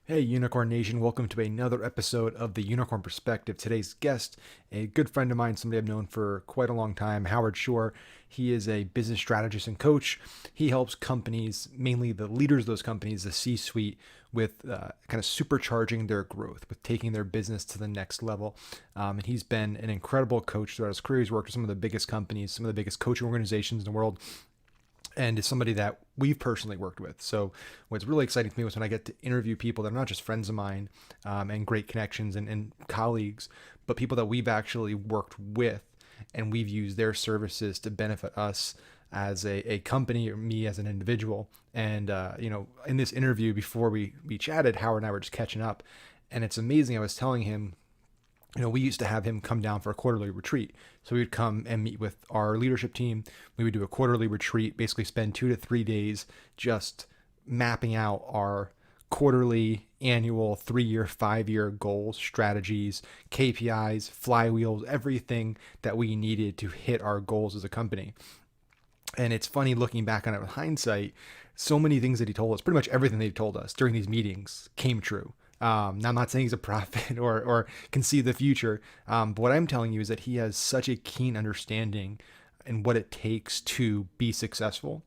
Hey, Unicorn Nation, welcome to another episode of the Unicorn Perspective. Today's guest, a good friend of mine, somebody I've known for quite a long time, Howard Shore. He is a business strategist and coach. He helps companies, mainly the leaders of those companies, the C suite, with kind of supercharging their growth, with taking their business to the next level. And he's been an incredible coach throughout his career. He's worked with some of the biggest companies, some of the biggest coaching organizations in the world, and is somebody that we've personally worked with. So what's really exciting to me was when I get to interview people that are not just friends of mine and great connections and colleagues, but people that we've actually worked with and we've used their services to benefit us as a company or me as an individual. And, in this interview before we chatted, Howard and I were just catching up, and it's amazing. I was telling him, we used to have him come down for a quarterly retreat. So we would come and meet with our leadership team. We would do a quarterly retreat, basically spend 2 to 3 days just mapping out our quarterly, annual, 3 year, 5 year goals, strategies, KPIs, flywheels, everything that we needed to hit our goals as a company. And it's funny looking back on it with hindsight, so many things that he told us, pretty much everything that he told us during these meetings came true. Now, I'm not saying he's a prophet or can see the future, but what I'm telling you is that he has such a keen understanding in what it takes to be successful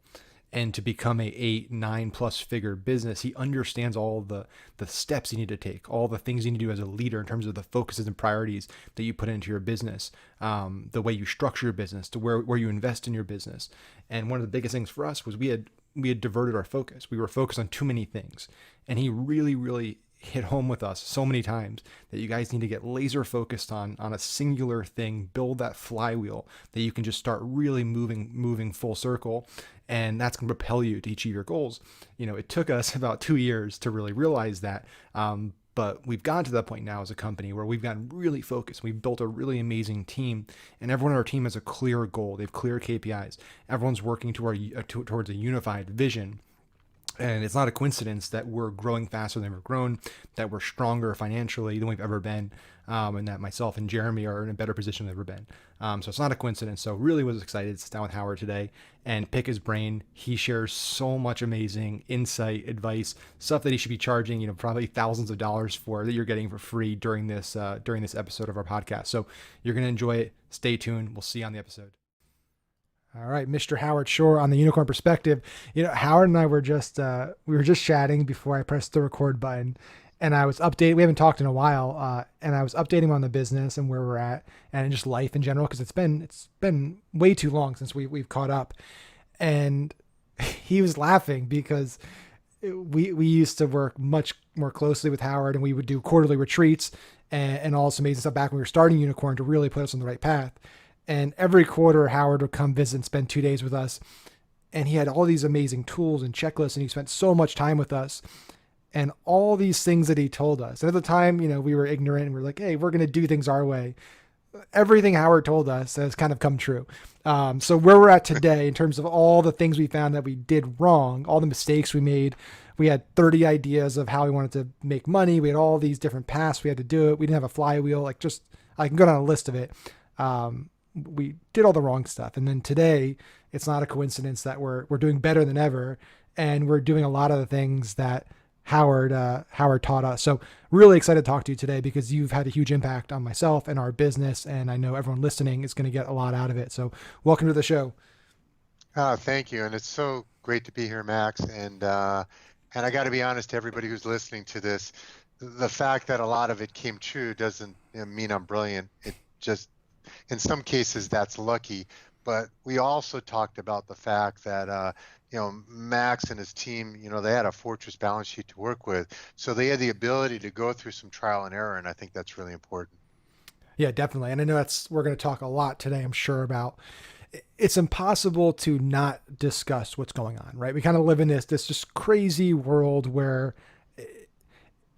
and to become a 8, 9+ figure business. He understands all the steps you need to take, all the things you need to do as a leader in terms of the focuses and priorities that you put into your business, the way you structure your business, to where you invest in your business. And one of the biggest things for us was we had diverted our focus. We were focused on too many things, and he really, really hit home with us so many times that you guys need to get laser focused on a singular thing, build that flywheel that you can just start really moving full circle, and that's going to propel you to achieve your goals. It took us about 2 years to really realize that, but we've gotten to that point now as a company where we've gotten really focused. We've built a really amazing team, and everyone on our team has a clear goal. They have clear KPIs. Everyone's working towards a unified vision. And it's not a coincidence that we're growing faster than we've grown, that we're stronger financially than we've ever been, and that myself and Jeremy are in a better position than we've ever been. So it's not a coincidence. So really was excited to sit down with Howard today and pick his brain. He shares so much amazing insight, advice, stuff that he should be charging, probably thousands of dollars for, that you're getting for free during this episode of our podcast. So you're going to enjoy it. Stay tuned. We'll see you on the episode. All right, Mr. Howard Shore on the Unicorn Perspective. Howard and I were just chatting before I pressed the record button, and I was updating. We haven't talked in a while, and I was updating him on the business and where we're at, and just life in general, because it's been way too long since we've caught up. And he was laughing because we used to work much more closely with Howard, and we would do quarterly retreats and all this amazing stuff back when we were starting Unicorn to really put us on the right path. And every quarter, Howard would come visit and spend 2 days with us. And he had all these amazing tools and checklists, and he spent so much time with us. And all these things that he told us. And at the time, we were ignorant and we were like, hey, we're going to do things our way. Everything Howard told us has kind of come true. So where we're at today in terms of all the things we found that we did wrong, all the mistakes we made, we had 30 ideas of how we wanted to make money. We had all these different paths we had to do it. We didn't have a flywheel. I can go down a list of it. We did all the wrong stuff. And then today, it's not a coincidence that we're doing better than ever. And we're doing a lot of the things that Howard taught us. So really excited to talk to you today because you've had a huge impact on myself and our business. And I know everyone listening is going to get a lot out of it. So welcome to the show. Thank you. And it's so great to be here, Max. And I got to be honest to everybody who's listening to this, the fact that a lot of it came true doesn't mean I'm brilliant. It just, in some cases, that's lucky. But we also talked about the fact that, Max and his team, they had a fortress balance sheet to work with. So they had the ability to go through some trial and error. And I think that's really important. Yeah, definitely. And I know we're going to talk a lot today, I'm sure, about it's impossible to not discuss what's going on, right? We kind of live in this just crazy world where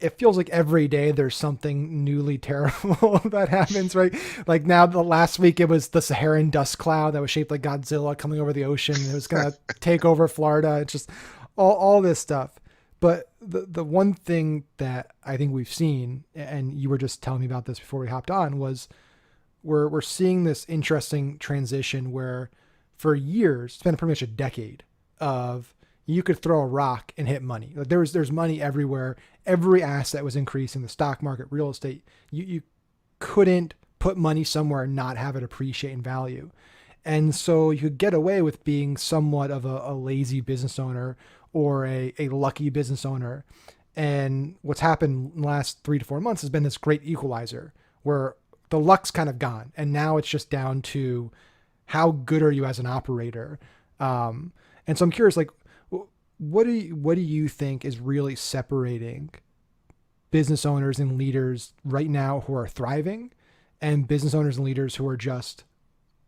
it feels like every day there's something newly terrible that happens, right? Like now, the last week it was the Saharan dust cloud that was shaped like Godzilla coming over the ocean. It was going to take over Florida. It's just all this stuff. But the one thing that I think we've seen, and you were just telling me about this before we hopped on, was we're seeing this interesting transition where for years, it's been pretty much a decade of you could throw a rock and hit money. Like there's money everywhere. every asset was increasing, the stock market, real estate. You couldn't put money somewhere and not have it appreciate in value. And so you could get away with being somewhat of a lazy business owner or a lucky business owner. And what's happened in the last 3 to 4 months has been this great equalizer where the luck's kind of gone. And now it's just down to how good are you as an operator. And so I'm curious, like, what do you think is really separating business owners and leaders right now who are thriving and business owners and leaders who are just,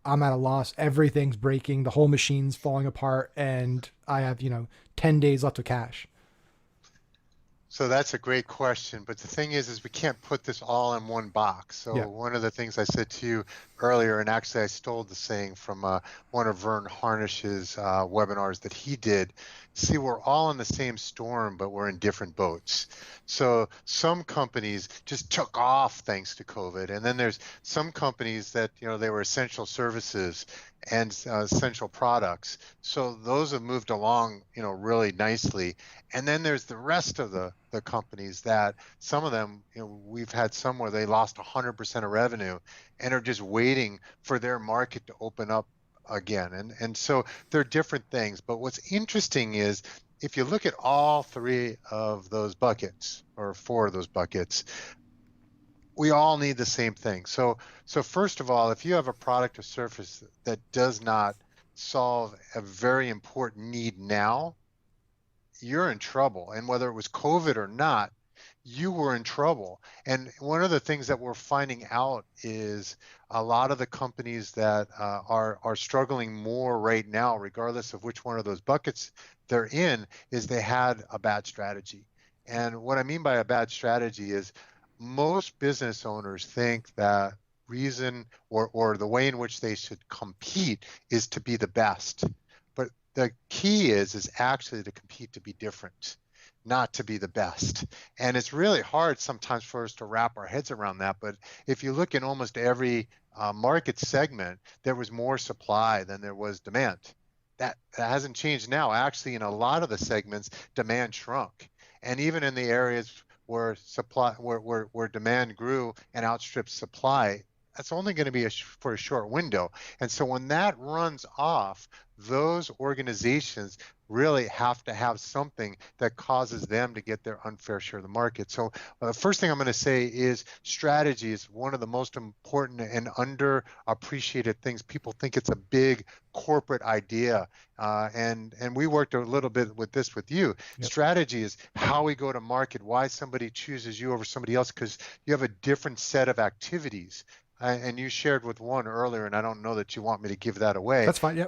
I'm at a loss, everything's breaking, the whole machine's falling apart, and I have 10 days left of cash? So that's a great question, but the thing is we can't put this all in one box. Yeah. So one of the things I said to you earlier, and actually I stole the saying from one of Vern Harnish's webinars that he did. See, we're all in the same storm, but we're in different boats. So some companies just took off thanks to COVID, and then there's some companies that they were essential services and essential products. So those have moved along, really nicely. And then there's the rest of the companies that some of them, we've had some where they lost 100% of revenue and are just waiting for their market to open up again. And so they're different things. But what's interesting is if you look at all three of those buckets or four of those buckets, we all need the same thing. So first of all, if you have a product or service that does not solve a very important need now, you're in trouble. And whether it was COVID or not, you were in trouble. And one of the things that we're finding out is a lot of the companies that are struggling more right now, regardless of which one of those buckets they're in, is they had a bad strategy. And what I mean by a bad strategy is most business owners think that reason or the way in which they should compete is to be the best. But the key is actually to compete to be different, not to be the best. And it's really hard sometimes for us to wrap our heads around that. But if you look in almost every market segment, there was more supply than there was demand. That hasn't changed now. Actually, in a lot of the segments, demand shrunk. And even in the areas where demand grew and outstripped supply, that's only going to be for a short window. And so when that runs off, those organizations really have to have something that causes them to get their unfair share of the market. So the first thing I'm going to say is strategy is one of the most important and underappreciated things. People think it's a big corporate idea. And we worked a little bit with this with you. Yep. Strategy is how we go to market, why somebody chooses you over somebody else, because you have a different set of activities. And you shared with one earlier, and I don't know that you want me to give that away. That's fine. Yeah.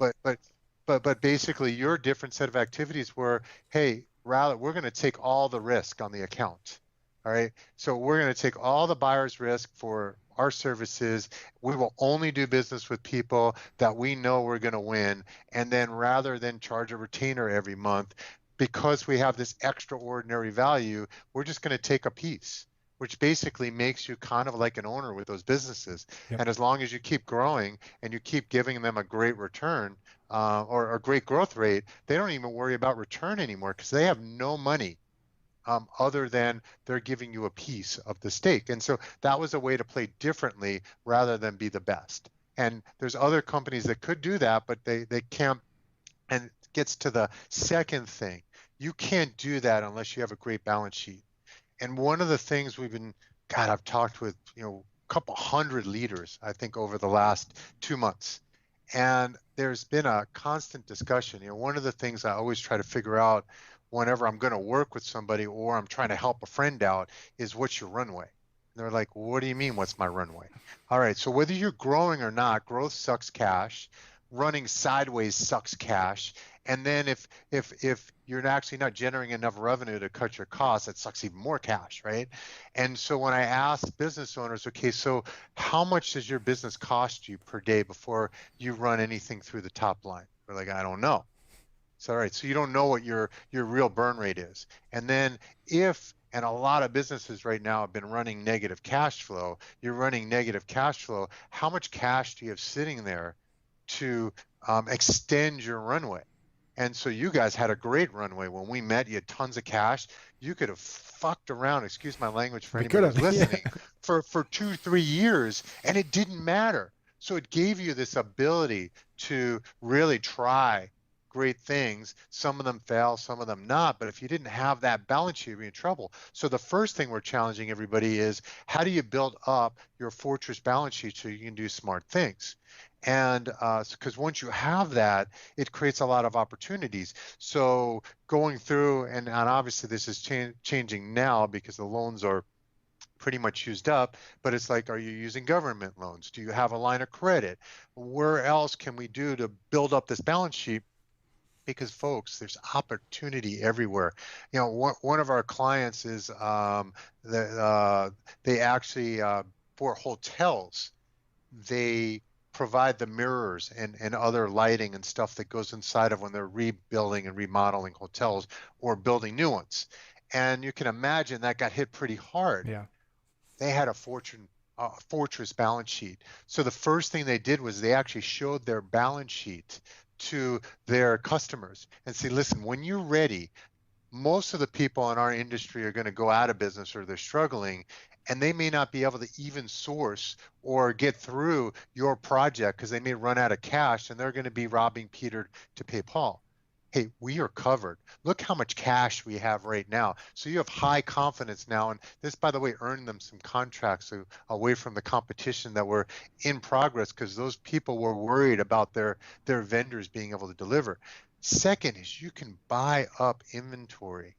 But basically, your different set of activities were, hey, rather we're going to take all the risk on the account. All right. So we're going to take all the buyer's risk for our services. We will only do business with people that we know we're going to win. And then rather than charge a retainer every month, because we have this extraordinary value, we're just going to take a piece, which basically makes you kind of like an owner with those businesses. Yep. And as long as you keep growing and you keep giving them a great return or a great growth rate, they don't even worry about return anymore because they have no money other than they're giving you a piece of the stake. And so that was a way to play differently rather than be the best. And there's other companies that could do that, but they can't. And it gets to the second thing. You can't do that unless you have a great balance sheet. And one of the things I've talked with, a couple hundred leaders, I think, over the last 2 months. And there's been a constant discussion. One of the things I always try to figure out whenever I'm going to work with somebody or I'm trying to help a friend out is, what's your runway? And they're like, well, what do you mean, what's my runway? All right, so whether you're growing or not, growth sucks cash. Running sideways sucks cash. And then if you're actually not generating enough revenue to cut your costs, that sucks even more cash, right? And so when I ask business owners, okay, so how much does your business cost you per day before you run anything through the top line? They're like, I don't know. So all right, so you don't know what your real burn rate is. And then and a lot of businesses right now have been running negative cash flow, you're running negative cash flow, how much cash do you have sitting there to extend your runway? And so you guys had a great runway. When we met, you had tons of cash. You could have fucked around, excuse my language for We could anybody who's have. Yeah. listening, for 2, 3 years, and it didn't matter. So it gave you this ability to really try great things. Some of them fail, some of them not. But if you didn't have that balance sheet, you'd be in trouble. So the first thing we're challenging everybody is, how do you build up your fortress balance sheet so you can do smart things? And because once you have that, it creates a lot of opportunities. So going through, and obviously this is changing now because the loans are pretty much used up, but it's like, are you using government loans? Do you have a line of credit? Where else can we do to build up this balance sheet? Because folks, there's opportunity everywhere. You know, one of our clients is they actually for hotels, they provide the mirrors and other lighting and stuff that goes inside of when they're rebuilding and remodeling hotels or building new ones. And you can imagine that got hit pretty hard. Yeah. They had a fortress balance sheet. So the first thing they did was they actually showed their balance sheet to their customers and say, listen, when you're ready, most of the people in our industry are going to go out of business or they're struggling, and they may not be able to even source or get through your project because they may run out of cash and they're going to be robbing Peter to pay Paul. Hey, we are covered. Look how much cash we have right now. So you have high confidence now. And this, by the way, earned them some contracts away from the competition that were in progress because those people were worried about their vendors being able to deliver. Second is you can buy up inventory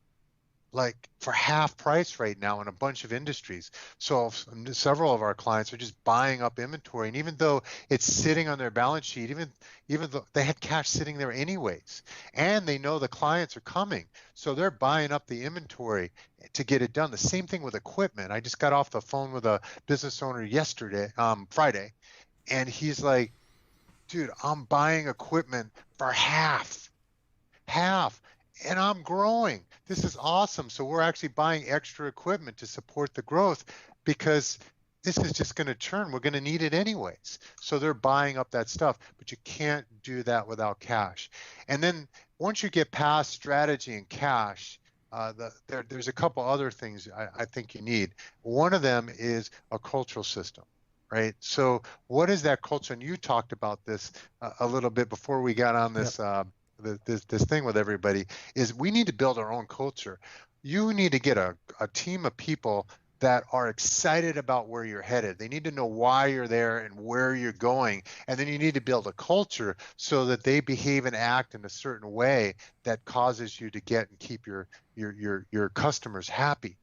like for half price right now in a bunch of industries. So several of our clients are just buying up inventory, and even though it's sitting on their balance sheet, even though they had cash sitting there anyways, and they know the clients are coming, so they're buying up the inventory to get it done. The same thing with equipment. I just got off the phone with a business owner yesterday, Friday, and he's like, dude, I'm buying equipment for half, and I'm growing. This is awesome. So we're actually buying extra equipment to support the growth because this is just going to churn. We're going to need it anyways. So they're buying up that stuff, but you can't do that without cash. And then once you get past strategy and cash, there's a couple other things I think you need. One of them is a cultural system. Right. So what is that culture? And you talked about this a little bit before we got on this this thing with everybody, is we need to build our own culture. You need to get a team of people that are excited about where you're headed. They need to know why you're there and where you're going. And then you need to build a culture so that they behave and act in a certain way that causes you to get and keep your customers happy.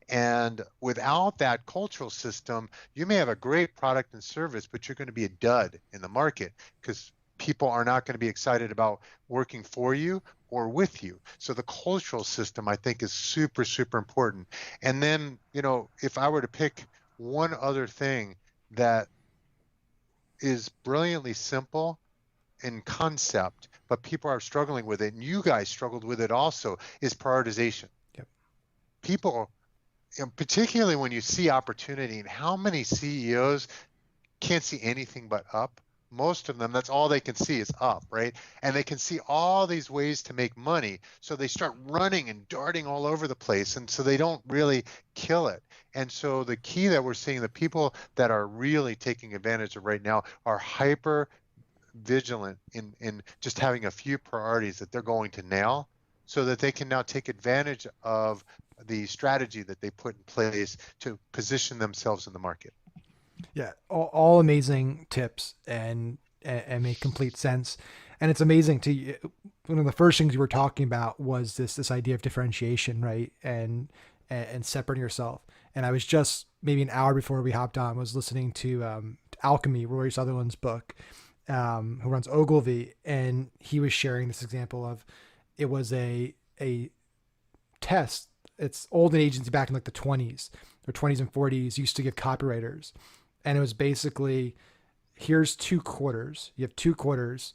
And without that cultural system, you may have a great product and service, but you're going to be a dud in the market because people are not going to be excited about working for you or with you. So the cultural system, I think, is super, super important. And then, you know, if I were to pick one other thing that is brilliantly simple in concept, but people are struggling with it, and you guys struggled with it also, is prioritization. Yep. People, particularly when you see opportunity, and how many CEOs can't see anything but up? Most of them, that's all they can see is up, right? And they can see all these ways to make money. So they start running and darting all over the place. And so they don't really kill it. And so the key that we're seeing, the people that are really taking advantage of right now are hyper vigilant in just having a few priorities that they're going to nail so that they can now take advantage of the strategy that they put in place to position themselves in the market. Yeah, all amazing tips and make complete sense. And it's amazing to, one of the first things you were talking about was this idea of differentiation, right? And separating yourself. And I was just maybe an hour before we hopped on, was listening to Alchemy, Rory Sutherland's book, who runs Ogilvy, and he was sharing this example of, it was a test. It's old agency back in like the 20s or 20s and 40s used to give copywriters. And it was basically, here's 2 quarters. You have 2 quarters.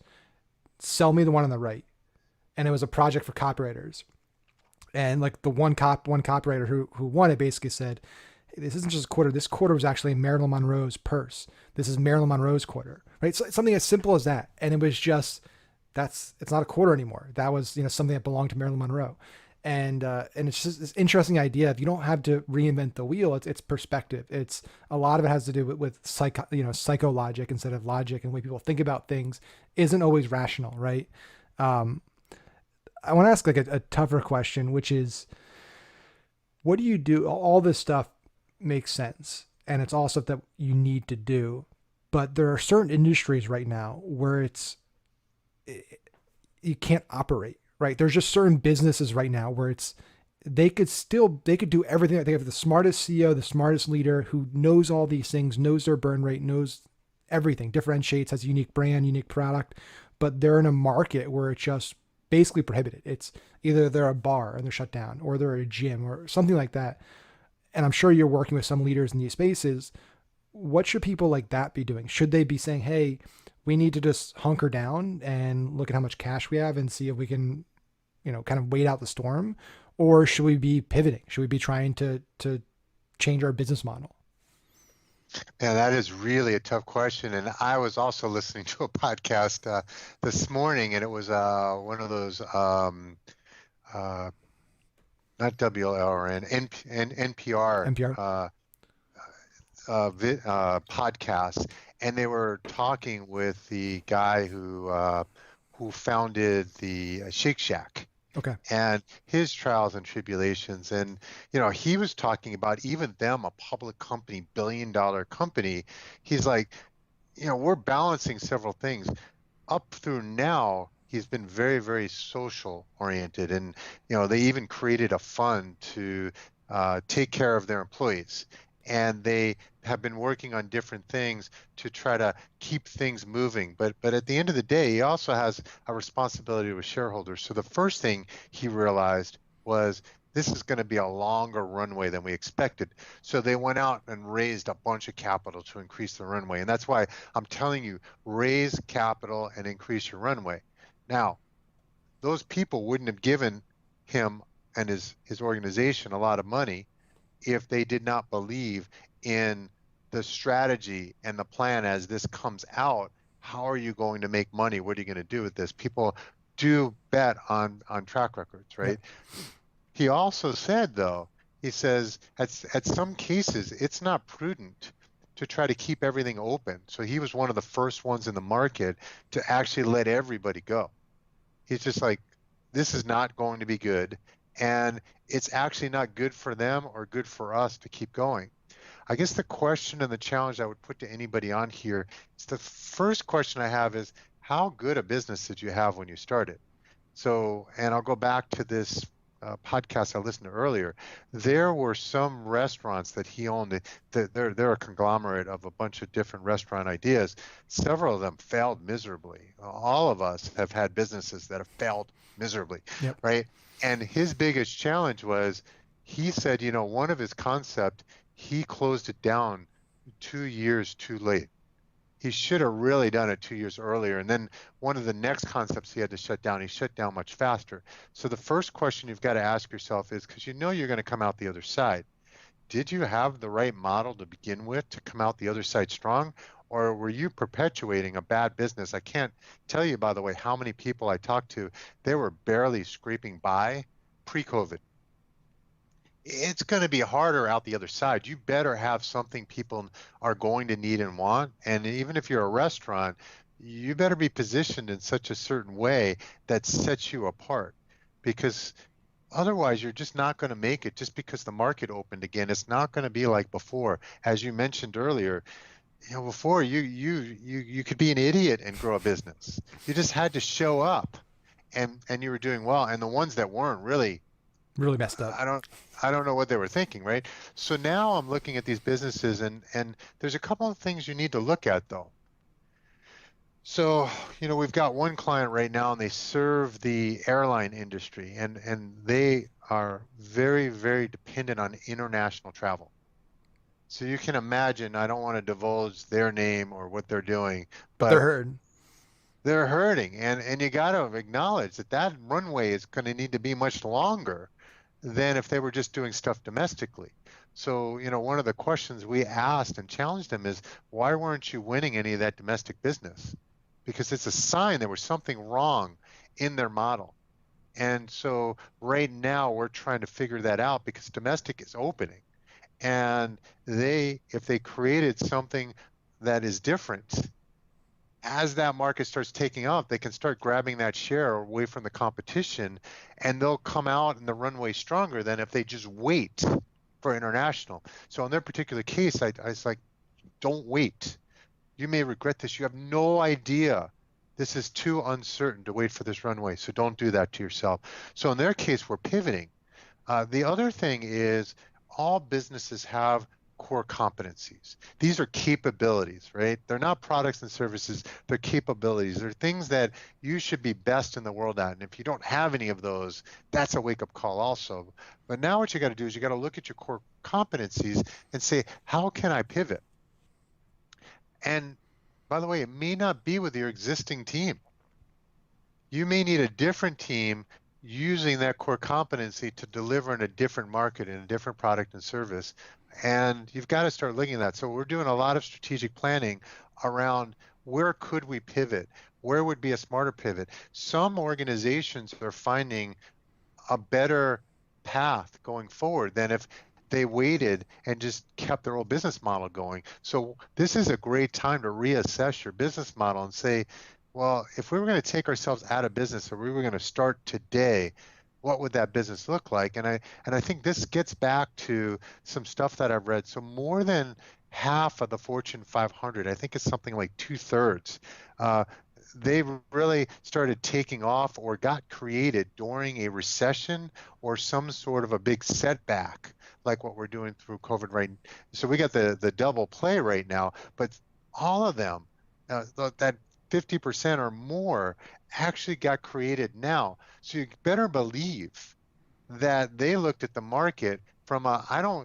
Sell me the one on the right. And it was a project for copywriters. And like the one copywriter who won it basically said, hey, this isn't just a quarter. This quarter was actually Marilyn Monroe's purse. This is Marilyn Monroe's quarter, right? So something as simple as that. And it was just it's not a quarter anymore. That was, something that belonged to Marilyn Monroe. And it's just this interesting idea of you don't have to reinvent the wheel. It's perspective. It's a lot of it has to do with psychologic instead of logic, and the way people think about things isn't always rational, right? Um, I want to ask like a tougher question, which is, what do you do? All this stuff makes sense, and it's all stuff that you need to do, but there are certain industries right now where you can't operate, right? There's just certain businesses right now where they could do everything. They have the smartest CEO, the smartest leader who knows all these things, knows their burn rate, knows everything, differentiates, has a unique brand, unique product, but they're in a market where it's just basically prohibited. It's either they're a bar and they're shut down, or they're a gym or something like that. And I'm sure you're working with some leaders in these spaces. What should people like that be doing? Should they be saying, hey, we need to just hunker down and look at how much cash we have and see if we can, kind of wait out the storm? Or should we be pivoting? Should we be trying to change our business model? Yeah, that is really a tough question. And I was also listening to a podcast this morning, and it was one of those uh, not WLRN, NPR NPR. podcasts, and they were talking with the guy who founded the Shake Shack Okay. and his trials and tribulations. And he was talking about even them, a public company, billion-dollar company. He's like, we're balancing several things. Up through now, he's been very, very social oriented, and they even created a fund to take care of their employees, and they have been working on different things to try to keep things moving. But at the end of the day, he also has a responsibility with shareholders. So the first thing he realized was this is going to be a longer runway than we expected. So they went out and raised a bunch of capital to increase the runway. And that's why I'm telling you, raise capital and increase your runway. Now, those people wouldn't have given him and his organization a lot of money if they did not believe in the strategy and the plan as this comes out. How are you going to make money? What are you going to do with this? People do bet on track records, right? Yep. He also said, though, he says at some cases, it's not prudent to try to keep everything open. So he was one of the first ones in the market to actually let everybody go. He's just like, this is not going to be good. And it's actually not good for them or good for us to keep going. I guess the question and the challenge I would put to anybody on here is, the first question I have is, how good a business did you have when you started? So, and I'll go back to this podcast I listened to earlier. There were some restaurants that he owned. They're a conglomerate of a bunch of different restaurant ideas. Several of them failed miserably. All of us have had businesses that have failed miserably, yep. Right? And his biggest challenge was, he said, one of his concept, he closed it down 2 years too late. He should have really done it 2 years earlier. And then one of the next concepts he had to shut down, he shut down much faster. So the first question you've got to ask yourself is, because you're going to come out the other side, did you have the right model to begin with to come out the other side strong? Or were you perpetuating a bad business? I can't tell you, by the way, how many people I talked to, they were barely scraping by pre-COVID. It's going to be harder out the other side. You better have something people are going to need and want. And even if you're a restaurant, you better be positioned in such a certain way that sets you apart, because otherwise you're just not going to make it. Just because the market opened again, it's not going to be like before. As you mentioned earlier, before you could be an idiot and grow a business. You just had to show up, and you were doing well. And the ones that weren't really messed up. I don't know what they were thinking, right? So now I'm looking at these businesses, and there's a couple of things you need to look at, though. So, we've got one client right now, and they serve the airline industry, and they are very, very dependent on international travel. So you can imagine, I don't want to divulge their name or what they're doing, but they're hurting. They're hurting, and you got to acknowledge that runway is going to need to be much longer than if they were just doing stuff domestically. So, one of the questions we asked and challenged them is, why weren't you winning any of that domestic business? because it's a sign there was something wrong in their model. And so right now we're trying to figure that out because domestic is opening. And if they created something that is different, as that market starts taking off, they can start grabbing that share away from the competition, and they'll come out in the runway stronger than if they just wait for international. So in their particular case, I was like, don't wait. You may regret this. You have no idea. This is too uncertain to wait for this runway. So don't do that to yourself. So in their case, we're pivoting. The other thing is all businesses have core competencies. These are capabilities, right? They're not products and services, they're capabilities. They're things that you should be best in the world at. And if you don't have any of those, that's a wake-up call also. But now what you got to do is you got to look at your core competencies and say, how can I pivot? And by the way, it may not be with your existing team. You may need a different team using that core competency to deliver in a different market, in a different product and service. And you've got to start looking at that. So we're doing a lot of strategic planning around where could we pivot? Where would be a smarter pivot? Some organizations are finding a better path going forward than if they waited and just kept their old business model going. So this is a great time to reassess your business model and say, well, if we were going to take ourselves out of business or we were going to start today, what would that business look like? And I think this gets back to some stuff that I've read. So more than half of the Fortune 500, I think it's something like 2/3, they really started taking off or got created during a recession or some sort of a big setback, like what we're doing through COVID right now. So we got the double play right now, but all of them, that 50% or more actually got created now. So you better believe that they looked at the market from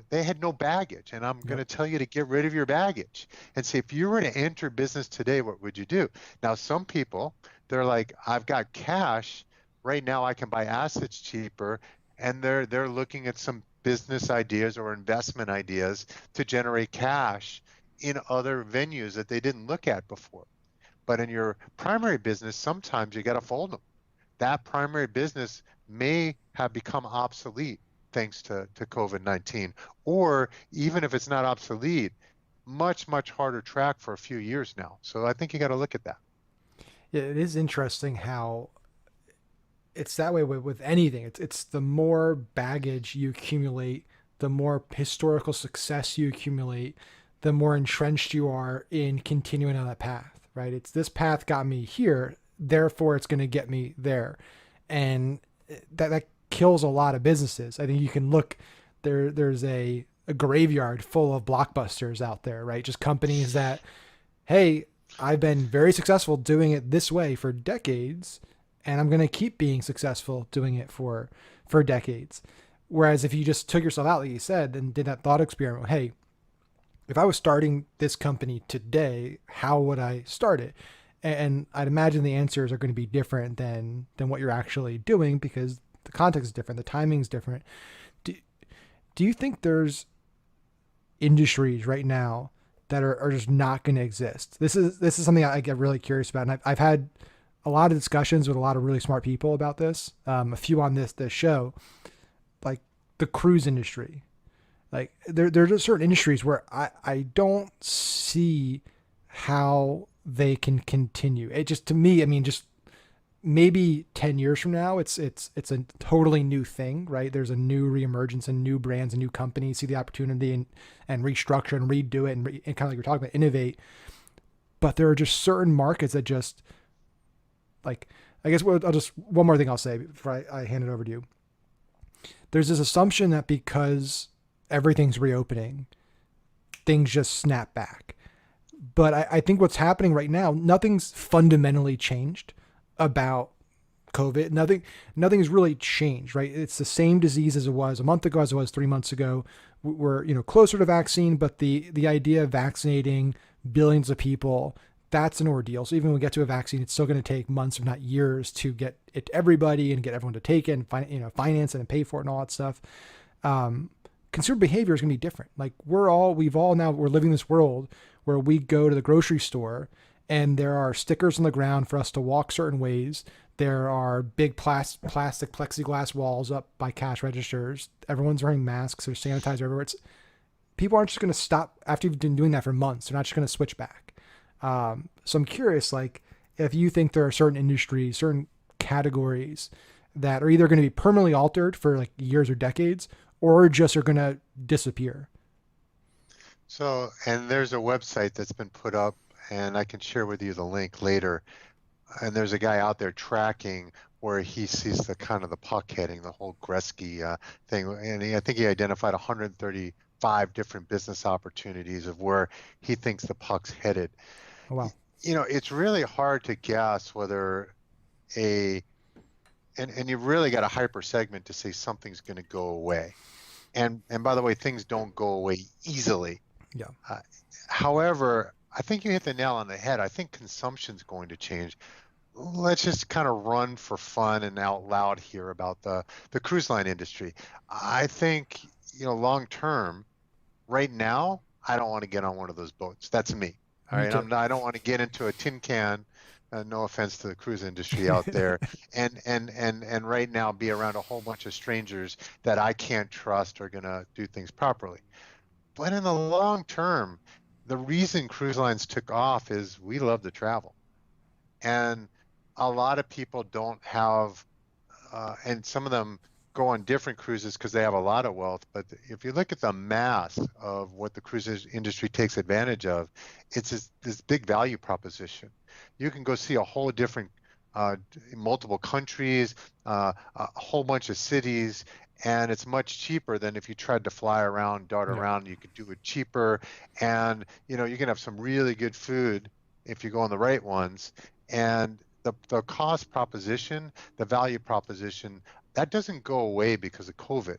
they had no baggage. And I'm going to tell you to get rid of your baggage and say, if you were to enter business today, what would you do? Now, some people, they're like, I've got cash right now. I can buy assets cheaper. And they're looking at some business ideas or investment ideas to generate cash in other venues that they didn't look at before. But in your primary business, sometimes you got to fold them. That primary business may have become obsolete thanks to COVID-19. Or even if it's not obsolete, much, much harder track for a few years now. So I think you got to look at that. Yeah, it is interesting how it's that way with anything. It's the more baggage you accumulate, the more historical success you accumulate, the more entrenched you are in continuing on that path, right? It's this path got me here, therefore it's going to get me there. And that kills a lot of businesses. I think you can look there's a graveyard full of blockbusters out there, right? Just companies that, hey, I've been very successful doing it this way for decades, and I'm going to keep being successful doing it for decades. Whereas if you just took yourself out, like you said, and did that thought experiment, hey, if I was starting this company today, how would I start it? And I'd imagine the answers are going to be different than what you're actually doing because the context is different, the timing's different. Do you think there's industries right now that are just not going to exist? This is something I get really curious about, and I've had a lot of discussions with a lot of really smart people about this. A few on this show, like the cruise industry. Like there's just certain industries where I don't see how they can continue. It just, to me, I mean, just maybe 10 years from now, it's a totally new thing, right? There's a new reemergence and new brands and new companies see the opportunity and restructure and redo it and kind of like you're talking about, innovate. But there are just certain markets that just, like, I guess I'll just, one more thing I'll say before I hand it over to you. There's this assumption that because everything's reopening, things just snap back. But I think what's happening right now, nothing's fundamentally changed about COVID. Nothing's really changed, right? It's the same disease as it was a month ago, as it was 3 months ago. We're, closer to vaccine, but the idea of vaccinating billions of people, that's an ordeal. So even when we get to a vaccine, it's still going to take months, if not years, to get it to everybody and get everyone to take it and finance it and pay for it and all that stuff. Consumer behavior is going to be different. Like we're living this world where we go to the grocery store and there are stickers on the ground for us to walk certain ways. There are big plastic plexiglass walls up by cash registers. Everyone's wearing masks. There's sanitizer everywhere. People aren't just going to stop after you've been doing that for months. They're not just going to switch back. So I'm curious, like, if you think there are certain industries, certain categories that are either going to be permanently altered for like years or decades, or just are going to disappear. So, and there's a website that's been put up, and I can share with you the link later. And there's a guy out there tracking where he sees the kind of the puck heading, the whole Gretzky thing, and I think he identified 135 different business opportunities of where he thinks the puck's headed. Oh, wow. It's really hard to guess whether a and you've really got a hyper segment to say something's going to go away. And by the way, things don't go away easily. Yeah. However, I think you hit the nail on the head. I think consumption's going to change. Let's just kind of run for fun and out loud here about the cruise line industry. I think, long term, right now, I don't want to get on one of those boats. That's me. All right. I don't want to get into a tin can. No offense to the cruise industry out there, and right now be around a whole bunch of strangers that I can't trust are going to do things properly. But in the long term, the reason cruise lines took off is we love to travel. And a lot of people don't have, and some of them go on different cruises because they have a lot of wealth. But if you look at the mass of what the cruise industry takes advantage of, it's this big value proposition. You can go see a whole different, multiple countries, a whole bunch of cities, and it's much cheaper than if you tried to fly around, dart around. You could do it cheaper, and you can have some really good food if you go on the right ones. And the cost proposition, the value proposition, that doesn't go away because of COVID.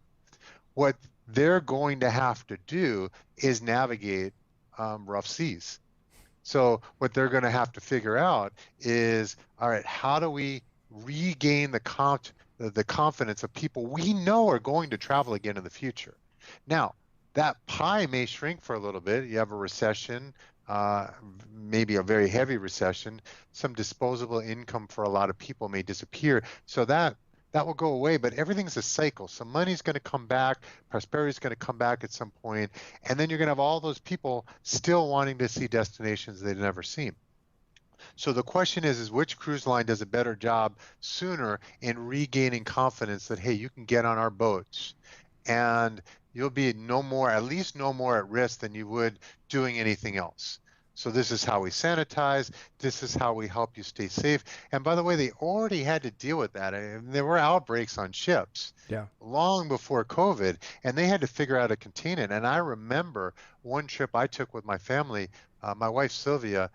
What they're going to have to do is navigate rough seas. So what they're going to have to figure out is, all right, how do we regain the confidence of people we know are going to travel again in the future? Now, that pie may shrink for a little bit. You have a recession, maybe a very heavy recession. Some disposable income for a lot of people may disappear. So that will go away, but everything's a cycle. So money's going to come back, prosperity is going to come back at some point, and then you're going to have all those people still wanting to see destinations they've never seen. So the question is which cruise line does a better job sooner in regaining confidence that, hey, you can get on our boats and you'll be at least no more at risk than you would doing anything else. So this is how we sanitize. This is how we help you stay safe. And by the way, they already had to deal with that. And there were outbreaks on ships long before COVID, and they had to figure out how to contain it. And I remember one trip I took with my family, my wife Sylvia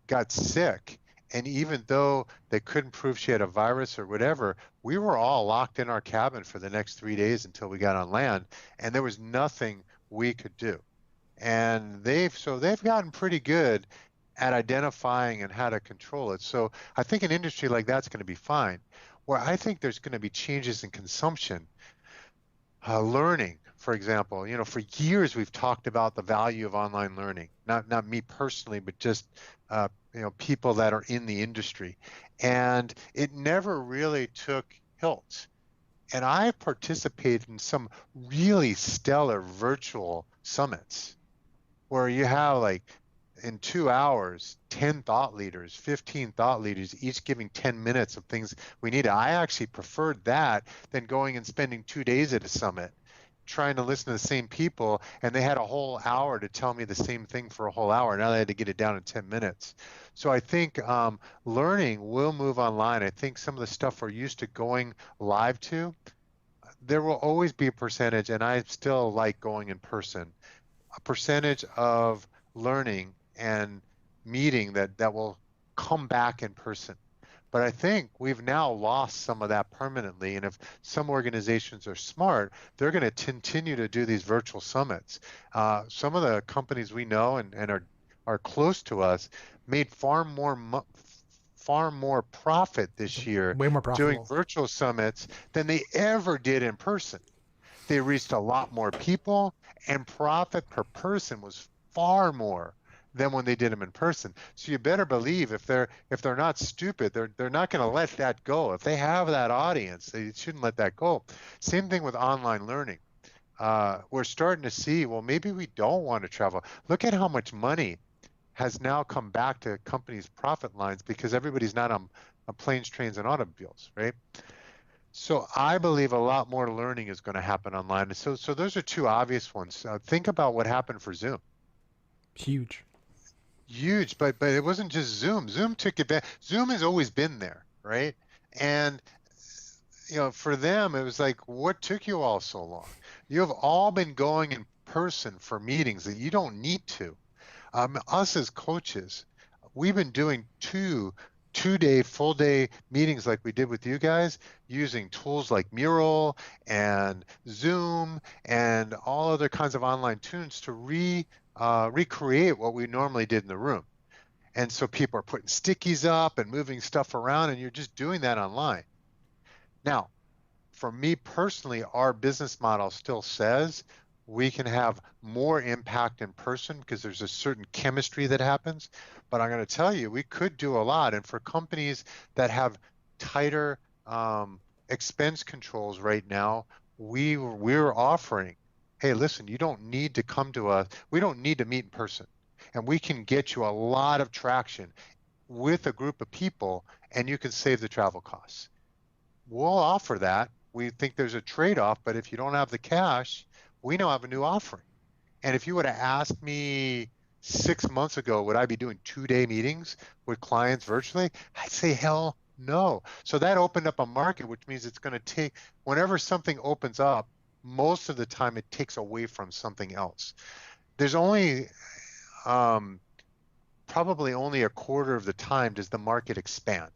got sick. And even though they couldn't prove she had a virus or whatever, we were all locked in our cabin for the next 3 days until we got on land. And there was nothing we could do. And they've gotten pretty good at identifying and how to control it. So I think an industry like that's going to be fine. Where I think there's going to be changes in consumption, learning, for example. For years we've talked about the value of online learning. Not me personally, but just people that are in the industry, and it never really took hilt. And I participated in some really stellar virtual summits where you have like in 2 hours, 10 thought leaders, 15 thought leaders, each giving 10 minutes of things we need. I actually preferred that than going and spending 2 days at a summit, trying to listen to the same people, and they had a whole hour to tell me the same thing for a whole hour. Now they had to get it down in 10 minutes. So I think learning will move online. I think some of the stuff we're used to going live to, there will always be a percentage, and I still like going in person, a percentage of learning and meeting that will come back in person. But I think we've now lost some of that permanently. And if some organizations are smart, they're going to continue to do these virtual summits. Some of the companies we know and are close to us made far more profit this year Way more profitable doing virtual summits than they ever did in person. They reached a lot more people, and profit per person was far more than when they did them in person. So you better believe if they're not stupid, they're not going to let that go. If they have that audience, they shouldn't let that go. Same thing with online learning. We're starting to see, well, maybe we don't want to travel. Look at how much money has now come back to companies' profit lines because everybody's not on planes, trains, and automobiles, right? So I believe a lot more learning is going to happen online. So those are two obvious ones. Think about what happened for Zoom. Huge. Huge, but it wasn't just Zoom. Zoom took advantage. Zoom has always been there, right? And for them, it was like, what took you all so long? You have all been going in person for meetings that you don't need to. Us as coaches, we've been doing two-day, full-day meetings like we did with you guys, using tools like Mural and Zoom and all other kinds of online tools to recreate what we normally did in the room. And so people are putting stickies up and moving stuff around, and you're just doing that online. Now, for me personally, our business model still says we can have more impact in person because there's a certain chemistry that happens. But I'm going to tell you, we could do a lot. And for companies that have tighter expense controls right now, we're offering, hey, listen, you don't need to come to us. We don't need to meet in person. And we can get you a lot of traction with a group of people, and you can save the travel costs. We'll offer that. We think there's a trade-off, but if you don't have the cash, we now have a new offering. And if you would have asked me 6 months ago, would I be doing 2-day meetings with clients virtually? I'd say hell no. So that opened up a market, which means it's going to take, whenever something opens up, most of the time it takes away from something else. There's only probably only a quarter of the time does the market expand.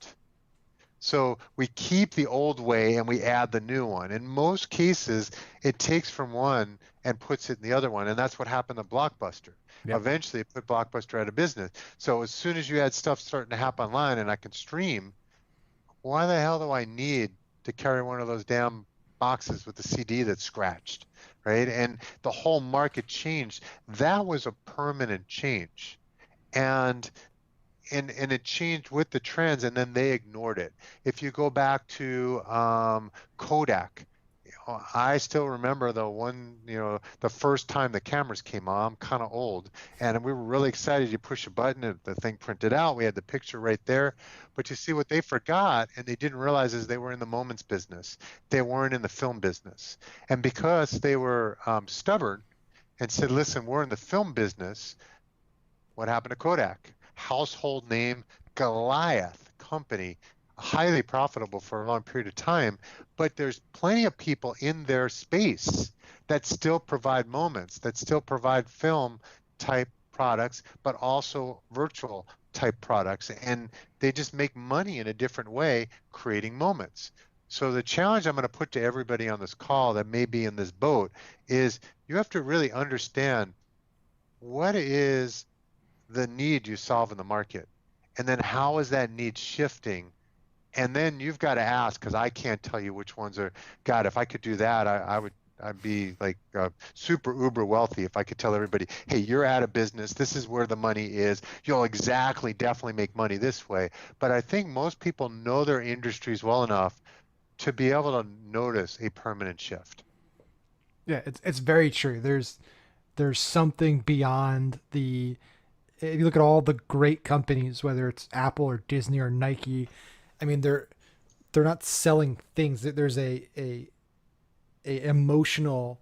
So we keep the old way and we add the new one. In most cases, it takes from one and puts it in the other one. And that's what happened to Blockbuster. Yep. Eventually, it put Blockbuster out of business. So as soon as you had stuff starting to happen online and I can stream, why the hell do I need to carry one of those damn boxes with the CD that's scratched, right? And the whole market changed. That was a permanent change. And it changed with the trends, and then they ignored it. If you go back to Kodak, I still remember the first time the cameras came on. I'm kind of old, and we were really excited. You push a button, and the thing printed out. We had the picture right there. But you see what they forgot, and they didn't realize is they were in the moments business. They weren't in the film business, and because they were stubborn and said, "Listen, we're in the film business." What happened to Kodak? Household name, Goliath company, highly profitable for a long period of time, but there's plenty of people in their space that still provide moments, that still provide film type products, but also virtual type products. And they just make money in a different way, creating moments. So the challenge I'm going to put to everybody on this call that may be in this boat is you have to really understand what is the need you solve in the market, and then how is that need shifting, and then you've got to ask, because I can't tell you which ones are. God, if I could do that, I'd be like super uber wealthy if I could tell everybody, hey, you're out of business, this is where the money is, you'll definitely make money this way. But I think most people know their industries well enough to be able to notice a permanent shift. Yeah, it's very true. There's something beyond the. If you look at all the great companies, whether it's Apple or Disney or Nike, I mean they're not selling things. There's a emotional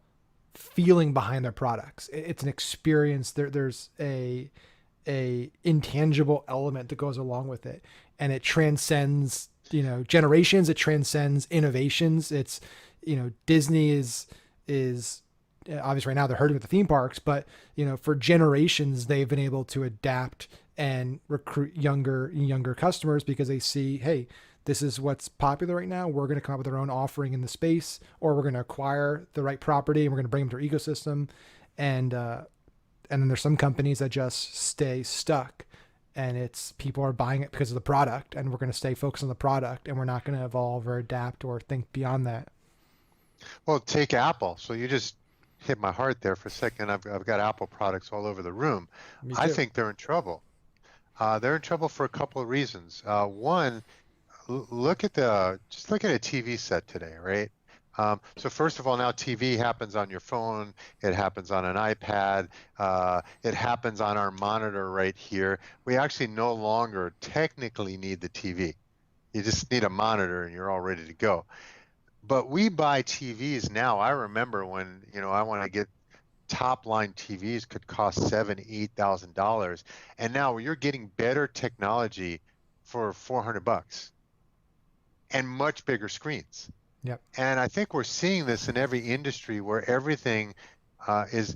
feeling behind their products. It's an experience. There's a intangible element that goes along with it, and it transcends generations. It transcends innovations. It's Disney is obviously right now they're hurting with the theme parks, but for generations they've been able to adapt and recruit younger customers because they see, hey, this is what's popular right now. We're going to come up with our own offering in the space, or we're going to acquire the right property and we're going to bring them to our ecosystem. And then there's some companies that just stay stuck, and it's people are buying it because of the product, and we're going to stay focused on the product, and we're not going to evolve or adapt or think beyond that. Well, take Apple. So you just hit my heart there for a second. I've got Apple products all over the room. Me I too. think they're in trouble. They're in trouble for a couple of reasons. One, just look at a TV set today, right? So first of all, now TV happens on your phone. It happens on an iPad. It happens on our monitor right here. We actually no longer technically need the TV. You just need a monitor and you're all ready to go. But we buy TVs now. I remember when, I want to get top line TVs could cost $7,000, $8,000. And now you're getting better technology for $400 and much bigger screens. Yep. And I think we're seeing this in every industry where everything is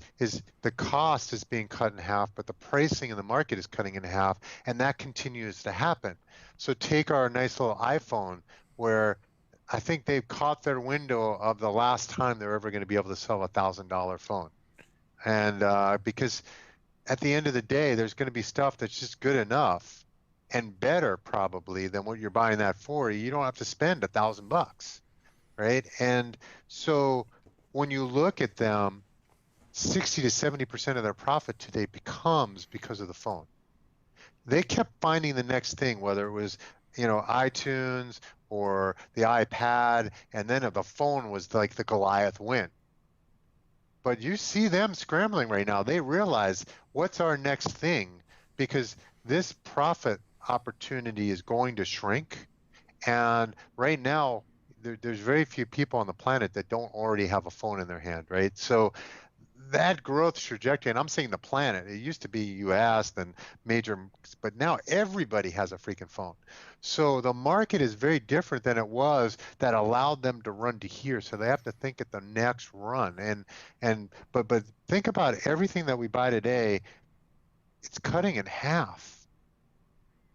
the cost is being cut in half, but the pricing in the market is cutting in half, and that continues to happen. So take our nice little iPhone, where I think they've caught their window of the last time they're ever going to be able to sell $1,000 phone. And because at the end of the day, there's going to be stuff that's just good enough and better probably than what you're buying that for. You don't have to spend $1,000, right? And so when you look at them, 60 to 70% of their profit today becomes because of the phone. They kept finding the next thing, whether it was, iTunes or the iPad, and then the phone was like the Goliath win. But you see them scrambling right now. They realize, what's our next thing? Because this profit opportunity is going to shrink. And right now, there's very few people on the planet that don't already have a phone in their hand, right? So that growth trajectory, and I'm saying the planet, it used to be US and major, but now everybody has a freaking phone. So the market is very different than it was that allowed them to run to here. So they have to think at the next run. But think about everything that we buy today, it's cutting in half.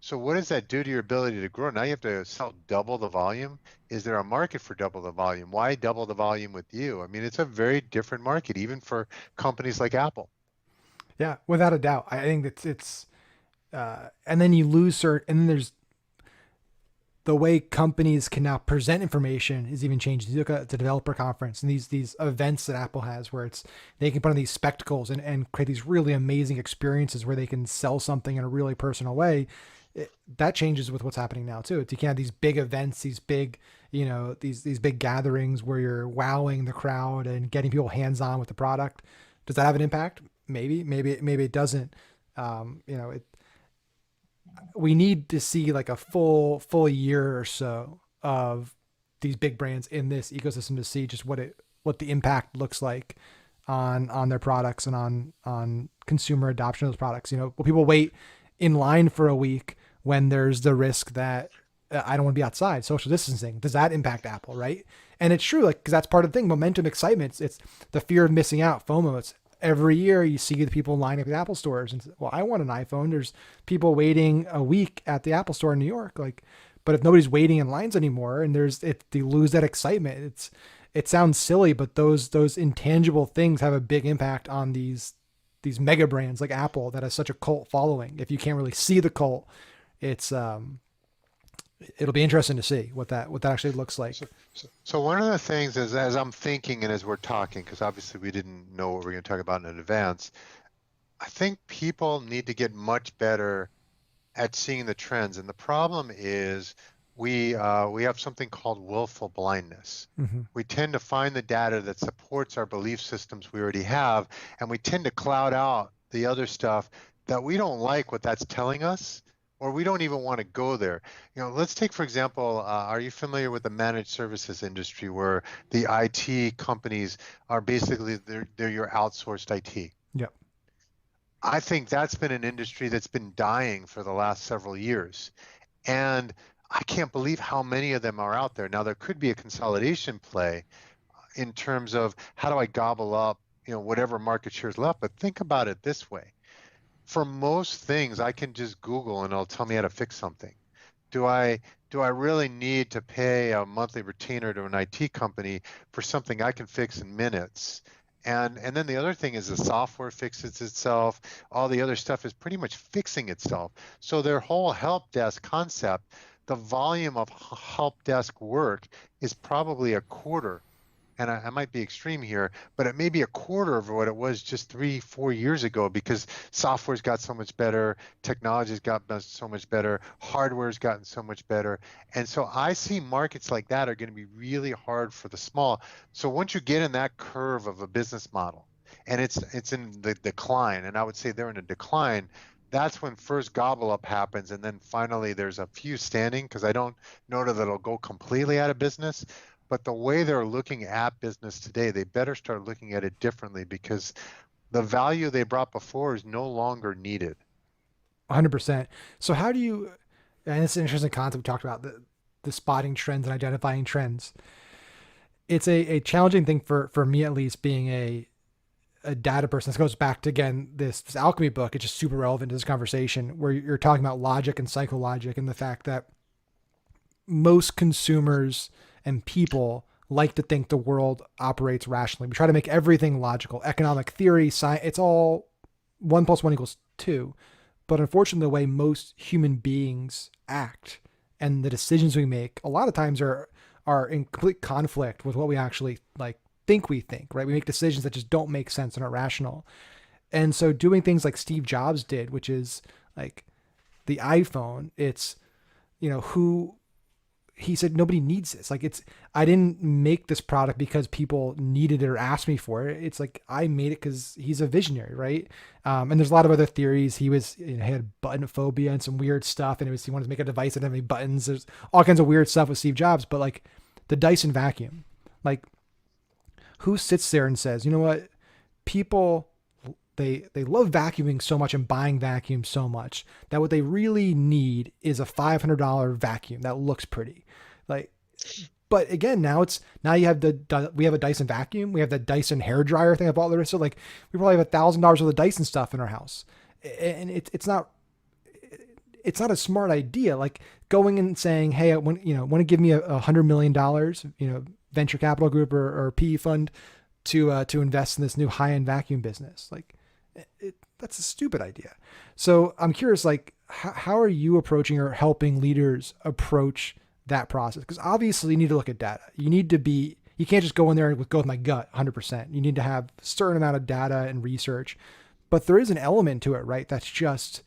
So what does that do to your ability to grow? Now you have to sell double the volume. Is there a market for double the volume? Why double the volume with you? I mean, it's a very different market, even for companies like Apple. Yeah, without a doubt. I think it's and then you lose certain, and then there's the way companies can now present information is even changing. You look at the developer conference and these events that Apple has where it's they can put on these spectacles and create these really amazing experiences where they can sell something in a really personal way. That changes with what's happening now too. You can have these big events, these big, these big gatherings where you're wowing the crowd and getting people hands on with the product. Does that have an impact? Maybe it doesn't. It we need to see like a full year or so of these big brands in this ecosystem to see just what the impact looks like on their products and on consumer adoption of those products. Will people wait in line for a week when there's the risk that I don't want to be outside, social distancing? Does that impact Apple, right? And it's true, like, because that's part of the thing. Momentum, excitement. It's the fear of missing out, FOMO. It's every year you see the people lining up at Apple stores and say, well, I want an iPhone. There's people waiting a week at the Apple store in New York. Like, but if nobody's waiting in lines anymore and they lose that excitement. It sounds silly, but those intangible things have a big impact on these mega brands like Apple that has such a cult following. If you can't really see the cult, it's it'll be interesting to see what that actually looks like. So one of the things is, as I'm thinking and as we're talking, because obviously we didn't know what we're going to talk about in advance, I think people need to get much better at seeing the trends. And the problem is we have something called willful blindness. Mm-hmm. We tend to find the data that supports our belief systems we already have, and we tend to cloud out the other stuff that we don't like what that's telling us, or we don't even want to go there. Let's take, for example, are you familiar with the managed services industry where the IT companies are basically, they're your outsourced IT? Yep. I think that's been an industry that's been dying for the last several years. And I can't believe how many of them are out there. Now, there could be a consolidation play in terms of how do I gobble up, whatever market share is left. But think about it this way. For most things, I can just Google and it'll tell me how to fix something. Do I really need to pay a monthly retainer to an IT company for something I can fix in minutes? And then the other thing is the software fixes itself. All the other stuff is pretty much fixing itself. So their whole help desk concept, the volume of help desk work is probably a quarter and I might be extreme here, but it may be a quarter of what it was just 3, 4 years ago because software's got so much better, technology's gotten so much better, hardware's gotten so much better. And so I see markets like that are going to be really hard for the small. So once you get in that curve of a business model and it's in the decline, and I would say they're in a decline, that's when first gobble up happens, and then finally there's a few standing because I don't know that it'll go completely out of business. But the way they're looking at business today, they better start looking at it differently because the value they brought before is no longer needed. 100%. So how do you, and it's an interesting concept we talked about, the spotting trends and identifying trends. It's a challenging thing for me, at least, being a data person. This goes back to, again, this alchemy book. It's just super relevant to this conversation where you're talking about logic and psychologic and the fact that most consumers and people like to think the world operates rationally. We try to make everything logical. Economic theory, science, it's all 1 + 1 = 2. But unfortunately, the way most human beings act and the decisions we make a lot of times are in complete conflict with what we actually like think we think, right? We make decisions that just don't make sense and are rational. And so doing things like Steve Jobs did, which is like the iPhone, it's, who he said nobody needs this. Like, it's, I didn't make this product because people needed it or asked me for it. It's like I made it because he's a visionary, right? And there's a lot of other theories. He was, he had button phobia and some weird stuff, and he wanted to make a device that didn't have any buttons. There's all kinds of weird stuff with Steve Jobs, but like the Dyson vacuum, like who sits there and says, you know what, people, they love vacuuming so much and buying vacuums so much that what they really need is a $500 vacuum that looks pretty. Like, but again, now you have we have a Dyson vacuum, we have the Dyson hair dryer thing I bought there. So like we probably have $1,000 worth of Dyson stuff in our house, and it's not a smart idea. Like going and saying, hey, I want to give me $100 million, venture capital group or PE fund to invest in this new high end vacuum business. Like that's a stupid idea. So I'm curious, like, how are you approaching or helping leaders approach that process? Because obviously you need to look at data. You can't just go in there and go with my gut 100%. You need to have a certain amount of data and research, but there is an element to it, right? That's just,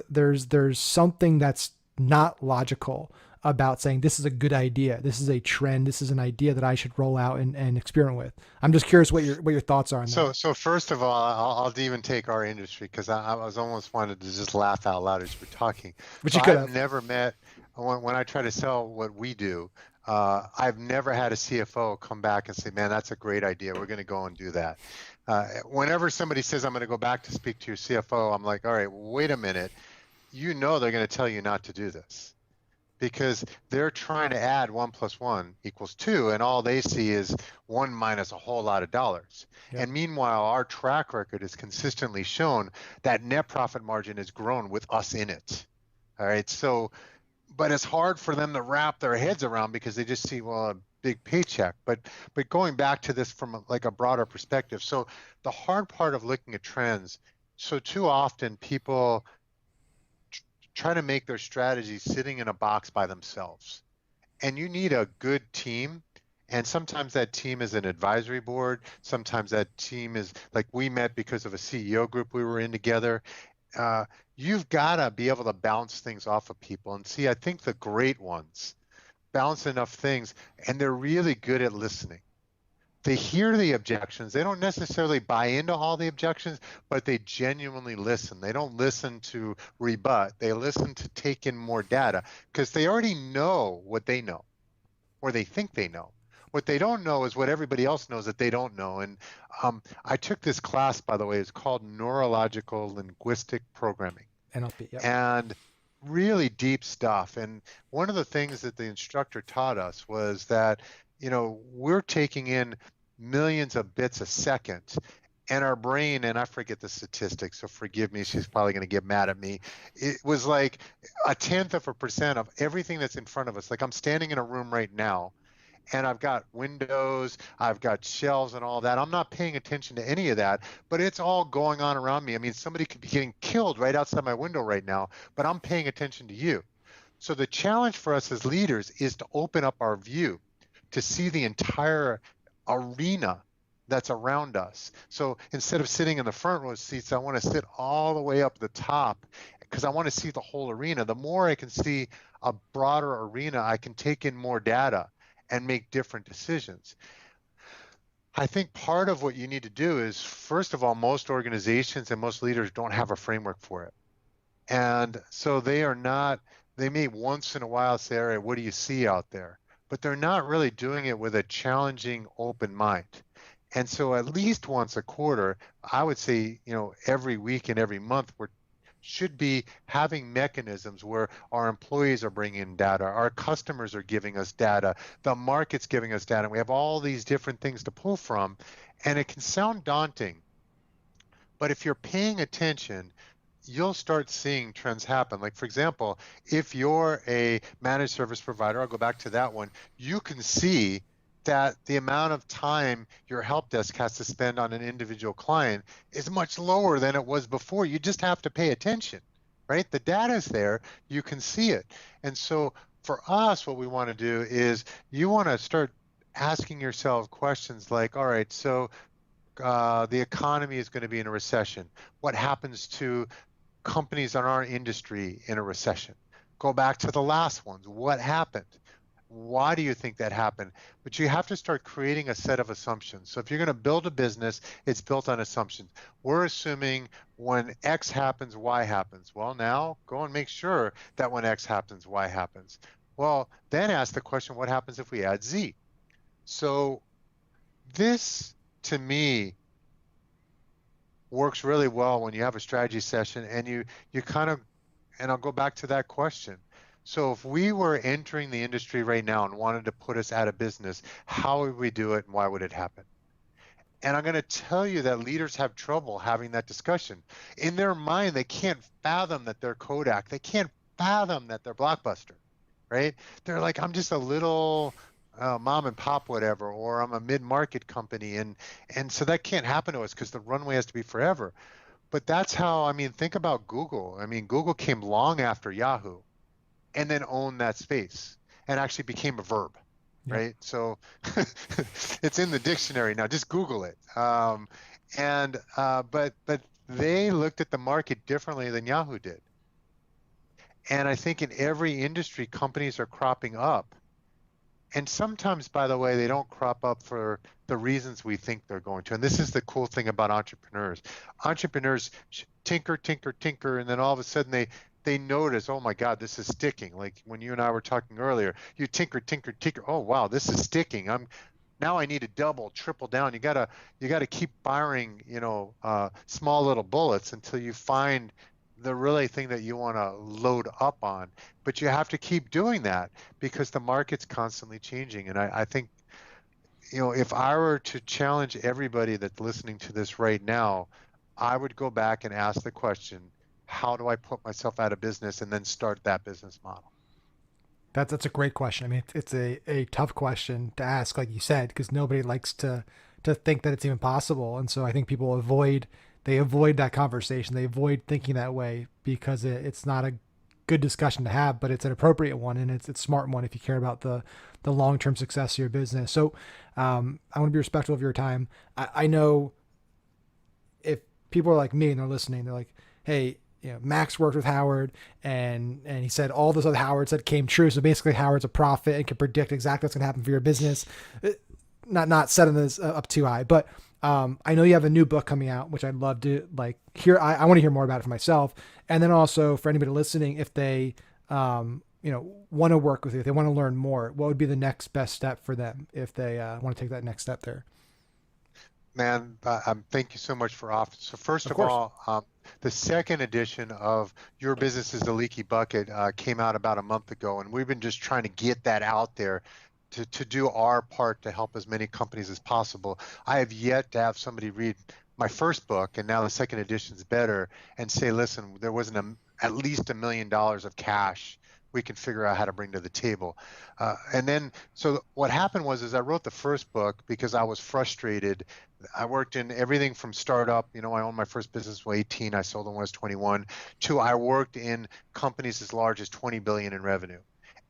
there's something that's not logical about saying this is a good idea. This is a trend. This is an idea that I should roll out and experiment with. I'm just curious what your thoughts are on that. So first of all, I'll even take our industry because I was almost wanted to just laugh out loud as we're talking. But So you could I've have. never met when I try to sell what we do. I've never had a CFO come back and say, "Man, that's a great idea. We're going to go and do that." Whenever somebody says, "I'm going to go back to speak to your CFO," I'm like, "All right, wait a minute. You know they're going to tell you not to do this." Because they're trying to add 1 + 1 = 2, and all they see is one minus a whole lot of dollars. Yep. And meanwhile, our track record has consistently shown that net profit margin has grown with us in it. All right. So, but it's hard for them to wrap their heads around because they just see, well, a big paycheck. But going back to this from like a broader perspective. So the hard part of looking at trends, so too often people try to make their strategy sitting in a box by themselves. And you need a good team. And sometimes that team is an advisory board. Sometimes that team is like we met because of a CEO group we were in together. You've got to be able to bounce things off of people. And see, I think the great ones bounce enough things, and they're really good at listening. They hear the objections. They don't necessarily buy into all the objections, but they genuinely listen. They don't listen to rebut. They listen to take in more data because they already know what they know, or they think they know. What they don't know is what everybody else knows that they don't know. And I took this class, by the way. It's called Neurological Linguistic Programming. NLP. Yep. And really deep stuff. And one of the things that the instructor taught us was that, we're taking in millions of bits a second, and our brain, and I forget the statistics, so forgive me, she's probably going to get mad at me. It was like 0.1% of everything that's in front of us. Like I'm standing in a room right now, and I've got windows, I've got shelves and all that. I'm not paying attention to any of that, but it's all going on around me. I mean, somebody could be getting killed right outside my window right now, but I'm paying attention to you. So the challenge for us as leaders is to open up our view, to see the entire arena that's around us. So instead of sitting in the front row seats, I want to sit all the way up the top because I want to see the whole arena. The more I can see a broader arena, I can take in more data and make different decisions. I think part of what you need to do is, first of all, most organizations and most leaders don't have a framework for it. And so they are not, they may once in a while say, all right, what do you see out there? But they're not really doing it with a challenging, open mind. And so at least once a quarter, I would say, every week and every month, we should be having mechanisms where our employees are bringing in data, our customers are giving us data, the market's giving us data. And we have all these different things to pull from. And it can sound daunting, but if you're paying attention, you'll start seeing trends happen. Like, for example, if you're a managed service provider, I'll go back to that one, you can see that the amount of time your help desk has to spend on an individual client is much lower than it was before. You just have to pay attention, right? The data's there, you can see it. And so for us, what we want to do is you want to start asking yourself questions like, all right, so the economy is going to be in a recession. What happens to companies in our industry in a recession? Go back to the last ones. What happened? Why do you think that happened? But you have to start creating a set of assumptions. So if you're going to build a business, it's built on assumptions. We're assuming when X happens, Y happens. Well, now go and make sure that when X happens, Y happens. Well, then ask the question, what happens if we add Z? So this, to me, works really well when you have a strategy session and you kind of, and I'll go back to that question. So if we were entering the industry right now and wanted to put us out of business, how would we do it and why would it happen? And I'm going to tell you that leaders have trouble having that discussion. In their mind, they can't fathom that they're Kodak. They can't fathom that they're Blockbuster, right? They're like, I'm just a little mom and pop whatever, or I'm a mid-market company. And so that can't happen to us because the runway has to be forever. But that's how, I mean, think about Google. I mean, Google came long after Yahoo and then owned that space and actually became a verb, Yeah. right? So it's in the dictionary now. Just Google it. But they looked at the market differently than Yahoo did. And I think in every industry, companies are cropping up. And sometimes, by the way, they don't crop up for the reasons we think they're going to. And this is the cool thing about entrepreneurs. Entrepreneurs tinker, tinker, tinker, and then all of a sudden they notice, oh my God, this is sticking. Like when you and I were talking earlier, you tinker, tinker, tinker. Oh wow, this is sticking. Now I need to double, triple down. You gotta keep firing, small little bullets until you find the really thing that you want to load up on. But you have to keep doing that because the market's constantly changing. And I think, if I were to challenge everybody that's listening to this right now, I would go back and ask the question, how do I put myself out of business and then start that business model? That's a great question. I mean, it's a tough question to ask, like you said, because nobody likes to think that it's even possible, and so I think people avoid that conversation. They avoid thinking that way because it's not a good discussion to have, but it's an appropriate one and it's a smart one if you care about the long term success of your business. So I want to be respectful of your time. I know if people are like me and they're listening, they're like, hey, Max worked with Howard and he said all those other Howard said came true. So basically Howard's a prophet and can predict exactly what's going to happen for your business. Not setting this up too high, but I know you have a new book coming out, which I'd love to hear. I want to hear more about it for myself. And then also for anybody listening, if they, want to work with you, if they want to learn more, what would be the next best step for them if they want to take that next step there? Man, thank you so much for offering. So first Of of course. all, the second edition of Your Business is a Leaky Bucket came out about a month ago, and we've been just trying to get that out there to do our part to help as many companies as possible. I have yet to have somebody read my first book, and now the second edition is better, and say, listen, there wasn't at least $1 million of cash we can figure out how to bring to the table. And then, so what happened is I wrote the first book because I was frustrated. I worked in everything from startup, I owned my first business when I was 18, I sold it when I was 21, to I worked in companies as large as 20 billion in revenue.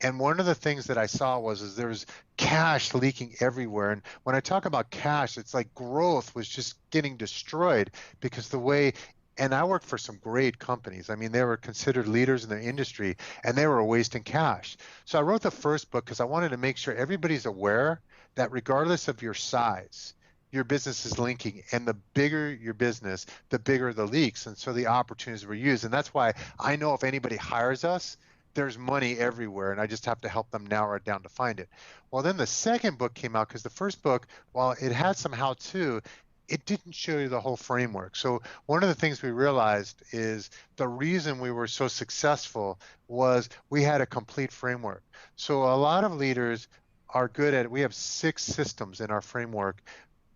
And one of the things that I saw was there was cash leaking everywhere. And when I talk about cash, it's like growth was just getting destroyed because the way, and I worked for some great companies. I mean, they were considered leaders in their industry and they were wasting cash. So I wrote the first book because I wanted to make sure everybody's aware that regardless of your size, your business is linking, and the bigger your business, the bigger the leaks. And so the opportunities were used. And that's why I know if anybody hires us, there's money everywhere, and I just have to help them narrow it down to find it. Well, then the second book came out because the first book, while it had some how-to, it didn't show you the whole framework. So one of the things we realized is the reason we were so successful was we had a complete framework. So a lot of leaders are good at, we have 6 systems in our framework,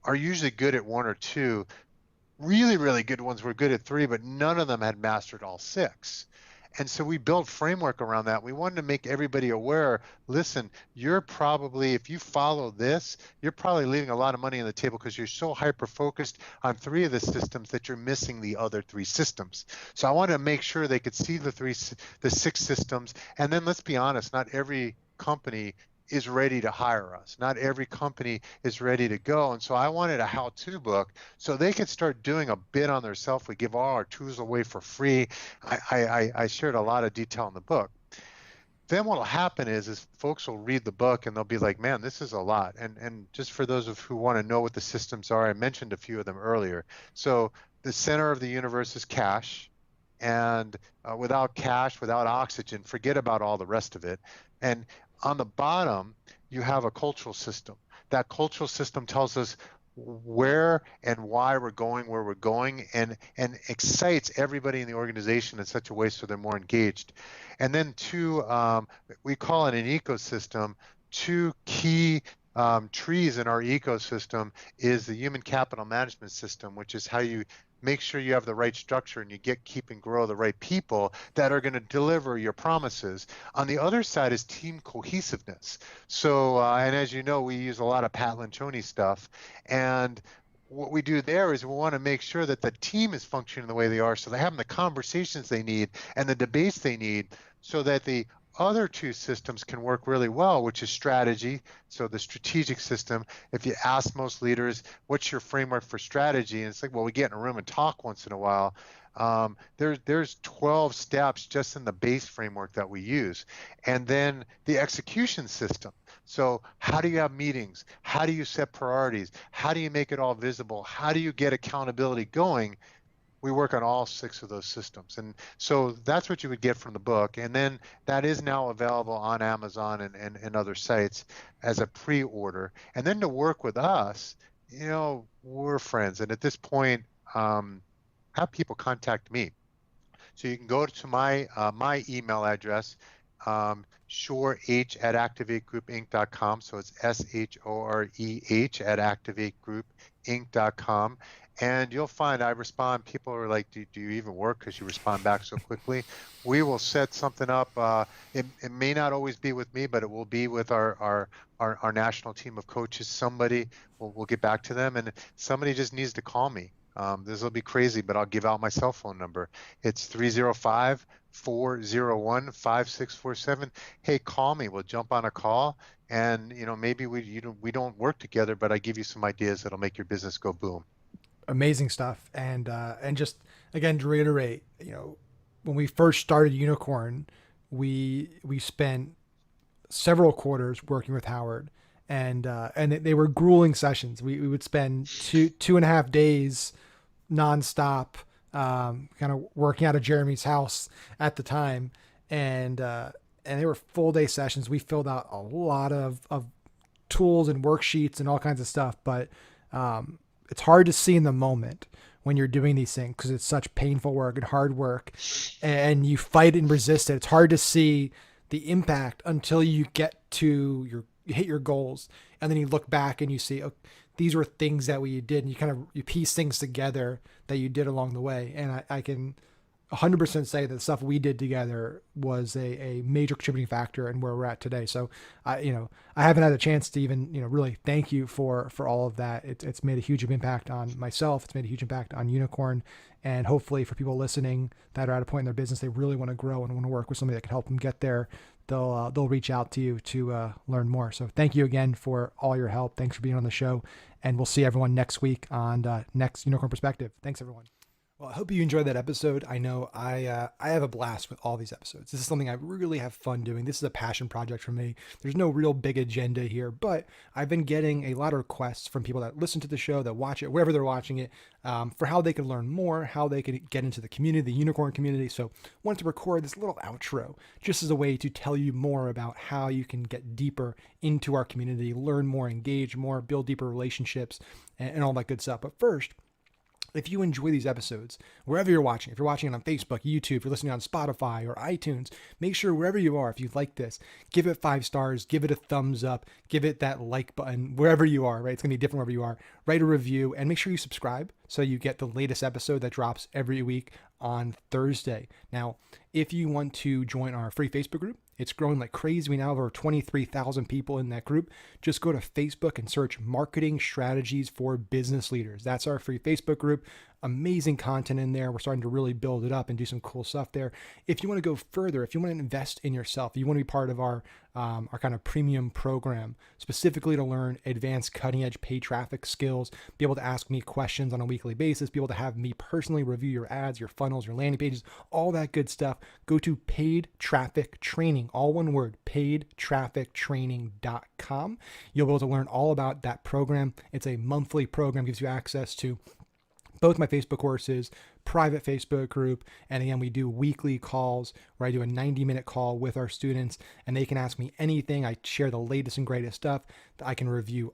are usually good at 1 or 2. Really, really good ones were good at 3, but none of them had mastered all 6. And so we built framework around that. We wanted to make everybody aware, listen, you're probably, if you follow this, you're probably leaving a lot of money on the table because you're so hyper-focused on 3 of the systems that you're missing the other 3 systems. So I wanted to make sure they could see the 6 systems. And then let's be honest, not every company is ready to hire us. Not every company is ready to go. And so I wanted a how-to book so they could start doing a bit on themselves. We give all our tools away for free. I shared a lot of detail in the book. Then what will happen is folks will read the book and they'll be like, man, this is a lot. And just for those of who want to know what the systems are, I mentioned a few of them earlier. So the center of the universe is cash. And without cash, without oxygen, forget about all the rest of it. And on the bottom, you have a cultural system. That cultural system tells us where and why we're going where we're going, and excites everybody in the organization in such a way so they're more engaged. And then 2, we call it an ecosystem. 2 key trees in our ecosystem is the human capital management system, which is how you make sure you have the right structure and you keep and grow the right people that are going to deliver your promises. On the other side is team cohesiveness. So, and as you know, we use a lot of Pat Lencioni stuff. And what we do there is we want to make sure that the team is functioning the way they are, so they're having the conversations they need and the debates they need, so that the other 2 systems can work really well, which is strategy. So the strategic system, if you ask most leaders, what's your framework for strategy? And it's like, well, we get in a room and talk once in a while. There's 12 steps just in the base framework that we use. And then the execution system. So how do you have meetings? How do you set priorities? How do you make it all visible? How do you get accountability going? We work on all 6 of those systems. And so that's what you would get from the book. And then that is now available on Amazon and other sites as a pre-order. And then to work with us, you know, we're friends. And at this point, have people contact me. So you can go to my email address, shoreh@activategroupinc.com. So it's shoreh@activategroupinc.com. And you'll find I respond. People are like, do you even work? Because you respond back so quickly. We will set something up. It may not always be with me, but it will be with our national team of coaches. Somebody will get back to them, and somebody just needs to call me. This will be crazy, but I'll give out my cell phone number. It's 305-401-5647. Hey, call me. We'll jump on a call, and you know, maybe we don't work together, but I give you some ideas that'll make your business go boom. Amazing stuff. And just again to reiterate, you know, when we first started Unicorn, we spent several quarters working with Howard, and they were grueling sessions. We would spend 2.5 days nonstop, kind of working out of Jeremy's house at the time, and they were full day sessions. We filled out a lot of tools and worksheets and all kinds of stuff, but it's hard to see in the moment when you're doing these things because it's such painful work and hard work, and you fight and resist it. It's hard to see the impact until you get to you hit your goals, and then you look back and you see, oh, these were things that we did, and you piece things together that you did along the way. And I can 100% say that the stuff we did together was a major contributing factor in where we're at today. So I haven't had a chance to even, really thank you for all of that. It's made a huge impact on myself. It's made a huge impact on Unicorn, and hopefully for people listening that are at a point in their business, they really want to grow and want to work with somebody that can help them get there. they'll reach out to you to learn more. So thank you again for all your help. Thanks for being on the show, and we'll see everyone next week on next Unicorn Perspective. Thanks, everyone. Well, I hope you enjoyed that episode. I know I have a blast with all these episodes. This is something I really have fun doing. This is a passion project for me. There's no real big agenda here, but I've been getting a lot of requests from people that listen to the show, that watch it, wherever they're watching it, for how they can learn more, how they can get into the community, the unicorn community. So I wanted to record this little outro just as a way to tell you more about how you can get deeper into our community, learn more, engage more, build deeper relationships, and all that good stuff. But first, if you enjoy these episodes, wherever you're watching, if you're watching it on Facebook, YouTube, if you're listening on Spotify or iTunes, make sure wherever you are, if you like this, give it 5 stars, give it a thumbs up, give it that like button, wherever you are, right? It's going to be different wherever you are. Write a review and make sure you subscribe so you get the latest episode that drops every week on Thursday. Now, if you want to join our free Facebook group, it's growing like crazy. We now have over 23,000 people in that group. Just go to Facebook and search Marketing Strategies for Business Leaders. That's our free Facebook group. Amazing content in there. We're starting to really build it up and do some cool stuff there. If you want to go further, if you want to invest in yourself, if you want to be part of our kind of premium program, specifically to learn advanced cutting edge paid traffic skills, be able to ask me questions on a weekly basis, be able to have me personally review your ads, your funnels, your landing pages, all that good stuff, go to Paid Traffic Training, all one word, paidtraffictraining.com. You'll be able to learn all about that program. It's a monthly program, gives you access to both my Facebook courses, private Facebook group, and again, we do weekly calls where I do a 90-minute call with our students, and they can ask me anything. I share the latest and greatest stuff. I can review,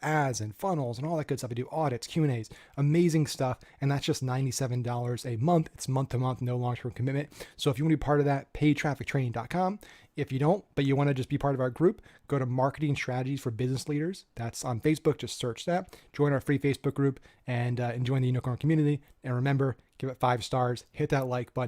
ads and funnels and all that good stuff. I do audits, Q&As, amazing stuff, and that's just $97 a month. It's month to month, no long-term commitment. So if you want to be part of that, paidtraffictraining.com. If you don't, but you want to just be part of our group, go to Marketing Strategies for Business Leaders. That's on Facebook. Just search that. Join our free Facebook group and join the Unicorn community. And remember, give it 5 stars, hit that like button.